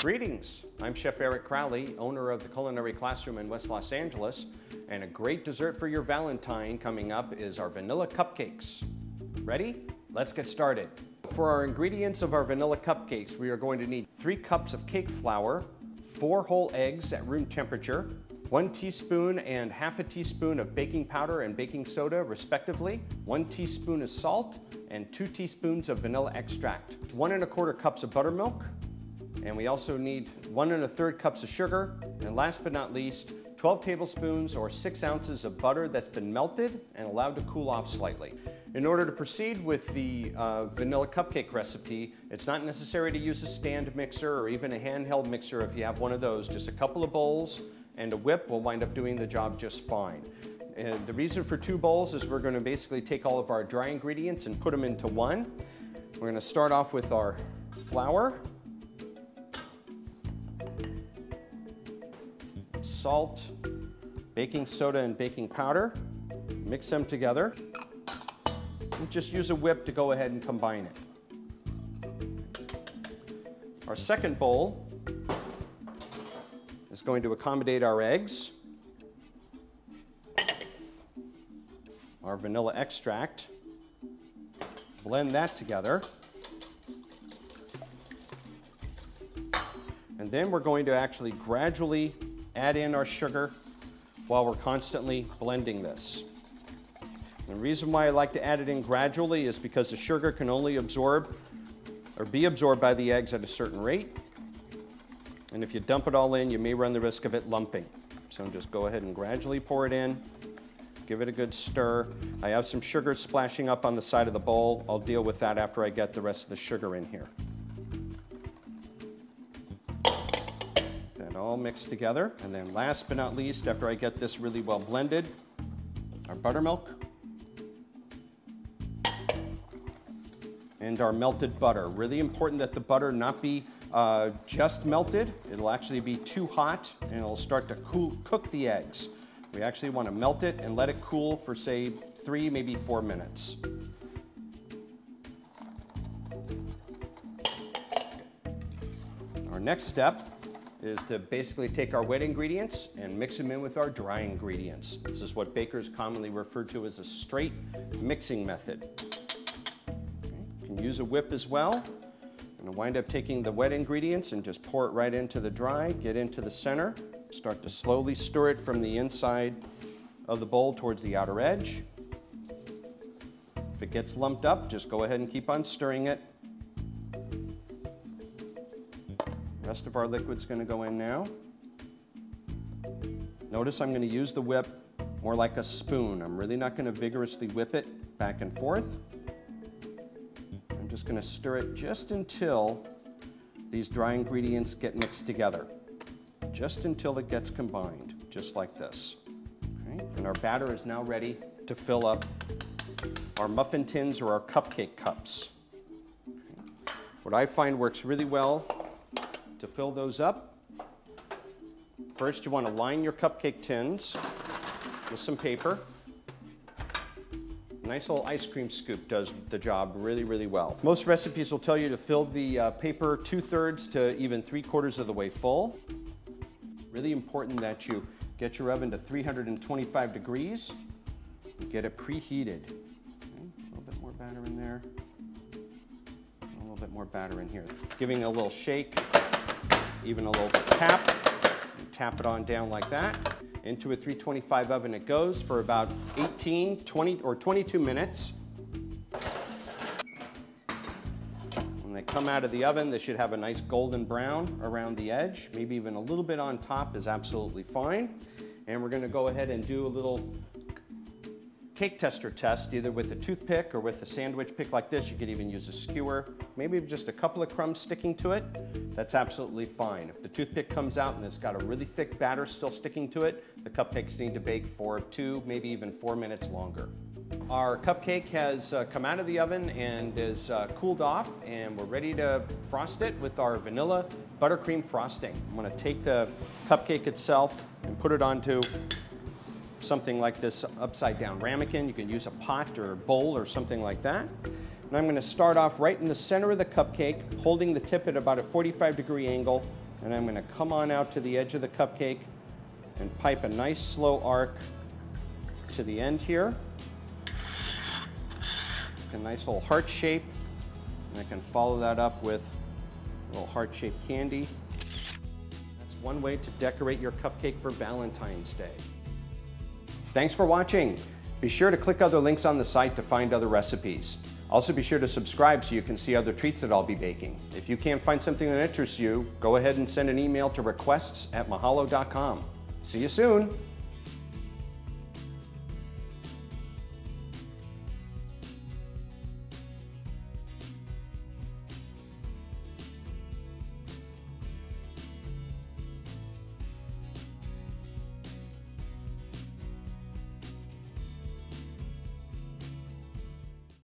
Greetings, I'm Chef Eric Crowley, owner of the Culinary Classroom in West Los Angeles, and a great dessert for your Valentine coming up is our vanilla cupcakes. Ready? Let's get started. For our ingredients of our vanilla cupcakes, we are going to need 3 cups of cake flour, 4 whole eggs at room temperature, 1 teaspoon and half a teaspoon of baking powder and baking soda respectively, 1 teaspoon of salt, and 2 teaspoons of vanilla extract, 1 1/4 cups of buttermilk, and we also need 1 1/3 cups of sugar, and last but not least, 12 tablespoons or 6 ounces of butter that's been melted and allowed to cool off slightly. In order to proceed with the vanilla cupcake recipe, it's not necessary to use a stand mixer or even a handheld mixer if you have one of those. Just a couple of bowls and a whip will wind up doing the job just fine. And the reason for 2 bowls is we're going to basically take all of our dry ingredients and put them into one. We're going to start off with our flour, salt, baking soda, and baking powder. Mix them together. And just use a whip to go ahead and combine it. Our second bowl is going to accommodate our eggs, our vanilla extract. Blend that together. And then we're going to actually gradually add in our sugar while we're constantly blending this. The reason why I like to add it in gradually is because the sugar can only absorb or be absorbed by the eggs at a certain rate. And if you dump it all in, you may run the risk of it lumping. So just go ahead and gradually pour it in. Give it a good stir. I have some sugar splashing up on the side of the bowl. I'll deal with that after I get the rest of the sugar in here. That all mixed together. And then last but not least, after I get this really well blended, our buttermilk and our melted butter. Really important that the butter not be just melted. It'll actually be too hot and it'll start to cook the eggs. We actually want to melt it and let it cool for, say, 3, maybe 4 minutes. Our next step is to basically take our wet ingredients and mix them in with our dry ingredients. This is what bakers commonly refer to as a straight mixing method. Okay. You can use a whip as well. I'm going to wind up taking the wet ingredients and just pour it right into the dry, get into the center. Start to slowly stir it from the inside of the bowl towards the outer edge. If it gets lumped up, just go ahead and keep on stirring it. The rest of our liquid's going to go in now. Notice I'm going to use the whip more like a spoon. I'm really not going to vigorously whip it back and forth. I'm just going to stir it just until these dry ingredients get mixed together. Just until it gets combined, just like this. Okay. And our batter is now ready to fill up our muffin tins or our cupcake cups. Okay. What I find works really well to fill those up, first you want to line your cupcake tins with some paper. A nice little ice cream scoop does the job really, really well. Most recipes will tell you to fill the paper 2/3 to even 3/4 of the way full. Really important that you get your oven to 325 degrees and get it preheated. Okay, a little bit more batter in there. A little bit more batter in here. Giving a little shake, even a little tap. And tap it on down like that. Into a 325 oven it goes for about 18, 20, or 22 minutes. When they come out of the oven, they should have a nice golden brown around the edge. Maybe even a little bit on top is absolutely fine. And we're going to go ahead and do a little cake tester test, either with a toothpick or with a sandwich pick like this. You could even use a skewer. Maybe just a couple of crumbs sticking to it. That's absolutely fine. If the toothpick comes out and it's got a really thick batter still sticking to it, the cupcakes need to bake for 2, maybe even 4 minutes longer. Our cupcake has come out of the oven and is cooled off, and we're ready to frost it with our vanilla buttercream frosting. I'm going to take the cupcake itself and put it onto something like this upside down ramekin. You can use a pot or a bowl or something like that. And I'm going to start off right in the center of the cupcake, holding the tip at about a 45-degree angle, And I'm going to come on out to the edge of the cupcake and pipe a nice slow arc to the end here. A nice little heart shape. And I can follow that up with a little heart-shaped candy. That's one way to decorate your cupcake for Valentine's Day. Thanks for watching. Be sure to click other links on the site to find other recipes. Also be sure to subscribe so you can see other treats that I'll be baking. If you can't find something that interests you, go ahead and send an email to requests@Mahalodotcom. See you soon!